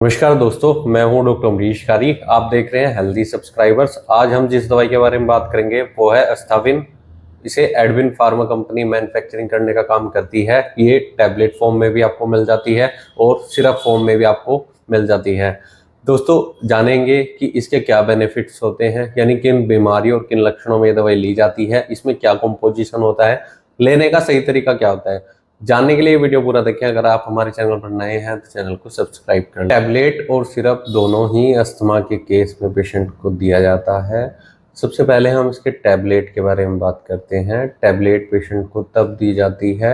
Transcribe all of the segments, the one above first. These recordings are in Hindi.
नमस्कार दोस्तों, मैं हूं डॉक्टर अमरीश कारी। आप देख रहे हैं हेल्दी सब्सक्राइबर्स। आज हम जिस दवाई के बारे में बात करेंगे वो है अस्थाविन। इसे एडविन फार्मा कंपनी मैन्युफैक्चरिंग करने का काम करती है। ये टैबलेट फॉर्म में भी आपको मिल जाती है और सिरप फॉर्म में भी आपको मिल जाती है। दोस्तों, जानेंगे कि इसके क्या बेनिफिट्स होते हैं, यानी किन बीमारियों और किन लक्षणों में ये दवाई ली जाती है, इसमें क्या कंपोजिशन होता है, लेने का सही तरीका क्या होता है। जानने के लिए वीडियो पूरा देखें। अगर आप हमारे चैनल पर नए हैं तो चैनल को सब्सक्राइब कर लें। टैबलेट और सिरप दोनों ही अस्थमा के केस में पेशेंट को दिया जाता है। सबसे पहले हम इसके टैबलेट के बारे में बात करते हैं। टैबलेट पेशेंट को तब दी जाती है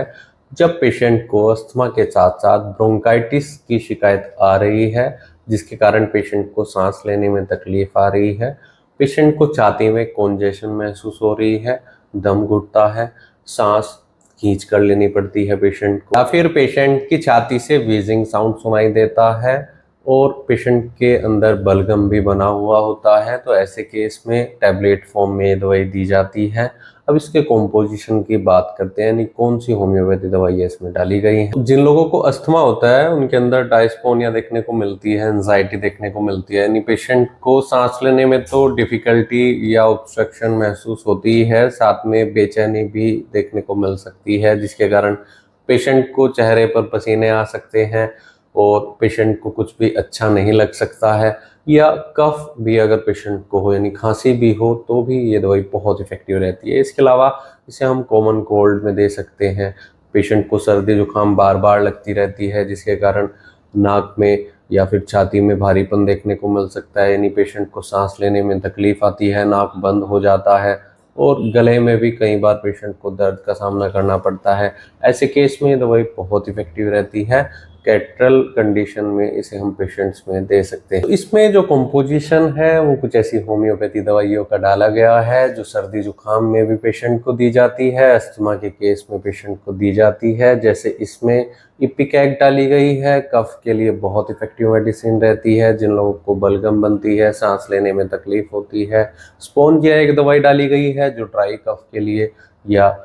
जब पेशेंट को अस्थमा के साथ साथ ब्रोंकाइटिस की शिकायत आ रही है, जिसके कारण पेशेंट को सांस लेने में तकलीफ आ रही है, पेशेंट को छाती में कॉन्जेशन महसूस हो रही है, दम घुटता है, सांस खींच कर लेनी पड़ती है पेशेंट को, या फिर पेशेंट की छाती से व्हीजिंग साउंड सुनाई देता है और पेशेंट के अंदर बलगम भी बना हुआ होता है। तो ऐसे केस में टैबलेट फॉर्म में दवाई दी जाती है। अब इसके कॉम्पोजिशन की बात करते हैं, यानी कौन सी होम्योपैथी दवाई इसमें डाली गई है। जिन लोगों को अस्थमा होता है उनके अंदर डायस्पोनिया देखने को मिलती है, एंजाइटी देखने को मिलती है, यानी पेशेंट को सांस लेने में तो डिफिकल्टी या ऑब्स्ट्रक्शन महसूस होती है, साथ में बेचैनी भी देखने को मिल सकती है, जिसके कारण पेशेंट को चेहरे पर पसीने आ सकते हैं और पेशेंट को कुछ भी अच्छा नहीं लग सकता है, या कफ भी अगर पेशेंट को हो, यानी खांसी भी हो, तो भी ये दवाई बहुत इफेक्टिव रहती है। इसके अलावा इसे हम कॉमन कोल्ड में दे सकते हैं। पेशेंट को सर्दी जुकाम बार बार लगती रहती है, जिसके कारण नाक में या फिर छाती में भारीपन देखने को मिल सकता है, यानी पेशेंट को सांस लेने में तकलीफ आती है, नाक बंद हो जाता है और गले में भी कई बार पेशेंट को दर्द का सामना करना पड़ता है। ऐसे केस में ये दवाई बहुत इफेक्टिव रहती है। कैटरल कंडीशन में इसे हम पेशेंट्स में दे सकते हैं। तो इसमें जो कंपोजिशन है वो कुछ ऐसी होम्योपैथी दवाइयों का डाला गया है जो सर्दी जुकाम में भी पेशेंट को दी जाती है, अस्थमा के केस में पेशेंट को दी जाती है। जैसे इसमें इपिकैग डाली गई है, कफ के लिए बहुत इफेक्टिव मेडिसिन रहती है। जिन लोगों को बलगम बनती है, सांस लेने में तकलीफ होती है, स्पोंजिया एक दवाई डाली गई है जो ड्राई कफ के लिए या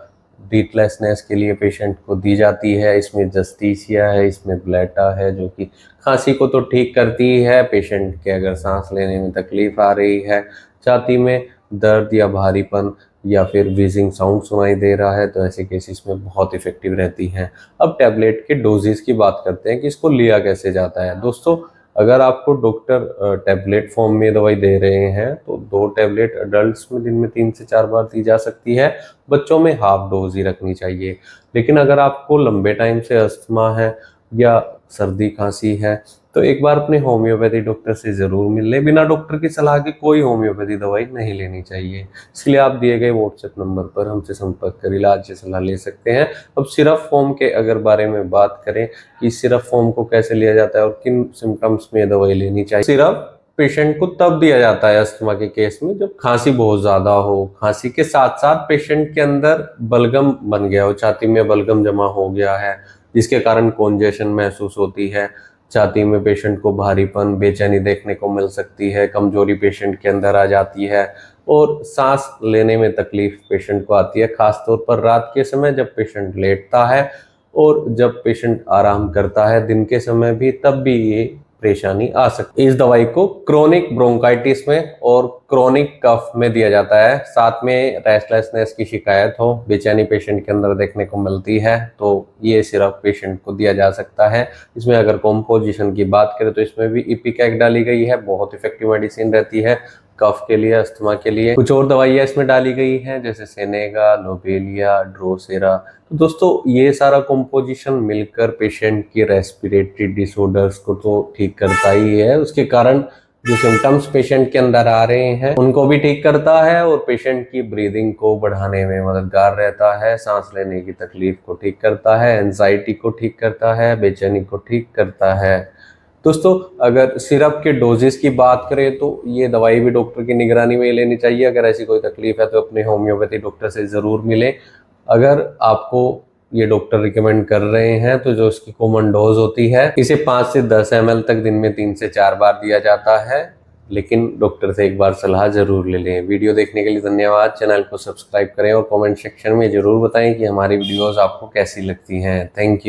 ब्रीथलेसनेस के लिए पेशेंट को दी जाती है। इसमें जस्टिसिया है, इसमें ब्लेटा है जो कि खांसी को तो ठीक करती है। पेशेंट के अगर सांस लेने में तकलीफ आ रही है, छाती में दर्द या भारीपन या फिर व्हीजिंग साउंड सुनाई दे रहा है, तो ऐसे केसेस में बहुत इफेक्टिव रहती हैं। अब टैबलेट के डोजेस की बात करते हैं कि इसको लिया कैसे जाता है। दोस्तों, अगर आपको डॉक्टर टैबलेट फॉर्म में दवाई दे रहे हैं तो 2 टैबलेट अडल्ट्स में दिन में 3 से 4 बार दी जा सकती है। बच्चों में हाफ डोज ही रखनी चाहिए। लेकिन अगर आपको लंबे टाइम से अस्थमा है या सर्दी खांसी है तो एक बार अपने होम्योपैथी डॉक्टर से ज़रूर मिल लें। बिना डॉक्टर की सलाह के कोई होम्योपैथी दवाई नहीं लेनी चाहिए। इसलिए आप दिए गए व्हाट्सएप नंबर पर हमसे संपर्क कर इलाज की सलाह ले सकते हैं। अब सिरप फॉर्म के अगर बारे में बात करें कि सिरप फॉर्म को कैसे लिया जाता है और किन सिम्टम्स में दवाई लेनी चाहिए। सिरप पेशेंट को तब दिया जाता है अस्थमा के केस में जब खांसी बहुत ज़्यादा हो, खांसी के साथ साथ पेशेंट के अंदर बलगम बन गया हो, छाती में बलगम जमा हो गया है, जिसके कारण कॉन्जेशन महसूस होती है, छाती में पेशेंट को भारीपन बेचैनी देखने को मिल सकती है, कमजोरी पेशेंट के अंदर आ जाती है और सांस लेने में तकलीफ पेशेंट को आती है, खासतौर पर रात के समय जब पेशेंट लेटता है और जब पेशेंट आराम करता है दिन के समय भी, तब भी ये परेशानी आ सकती है। इस दवाई को क्रोनिक ब्रोंकाइटिस में और क्रोनिक कफ में दिया जाता है। साथ में रेस्टलेसनेस की शिकायत हो, बेचैनी पेशेंट के अंदर देखने को मिलती है, तो ये सिरप पेशेंट को दिया जा सकता है। इसमें अगर कॉम्पोजिशन की बात करें तो इसमें भी इपिकैग डाली गई है, बहुत इफेक्टिव मेडिसिन रहती है कफ के लिए, अस्थमा के लिए। कुछ और दवाइयाँ इसमें डाली गई हैं जैसे सेनेगा, लोबेलिया, ड्रोसेरा। तो दोस्तों, ये सारा कॉम्पोजिशन मिलकर पेशेंट की रेस्पिरेटरी डिसऑर्डर्स को तो ठीक करता ही है, उसके कारण जो सिम्टम्स पेशेंट के अंदर आ रहे हैं उनको भी ठीक करता है और पेशेंट की ब्रीदिंग को बढ़ाने में मददगार रहता है, सांस लेने की तकलीफ को ठीक करता है, एंजाइटी को ठीक करता है, बेचैनी को ठीक करता है। दोस्तों, अगर सिरप के डोजेस की बात करें तो ये दवाई भी डॉक्टर की निगरानी में लेनी चाहिए। अगर ऐसी कोई तकलीफ है तो अपने होम्योपैथी डॉक्टर से ज़रूर मिलें। अगर आपको ये डॉक्टर रिकमेंड कर रहे हैं तो जो इसकी कॉमन डोज होती है, इसे 5 से 10 ml तक दिन में 3 से 4 बार दिया जाता है, लेकिन डॉक्टर से एक बार सलाह जरूर ले लें। वीडियो देखने के लिए धन्यवाद। चैनल को सब्सक्राइब करें और कमेंट सेक्शन में ज़रूर बताएं कि हमारी वीडियोज़ आपको कैसी लगती हैं। Thank you.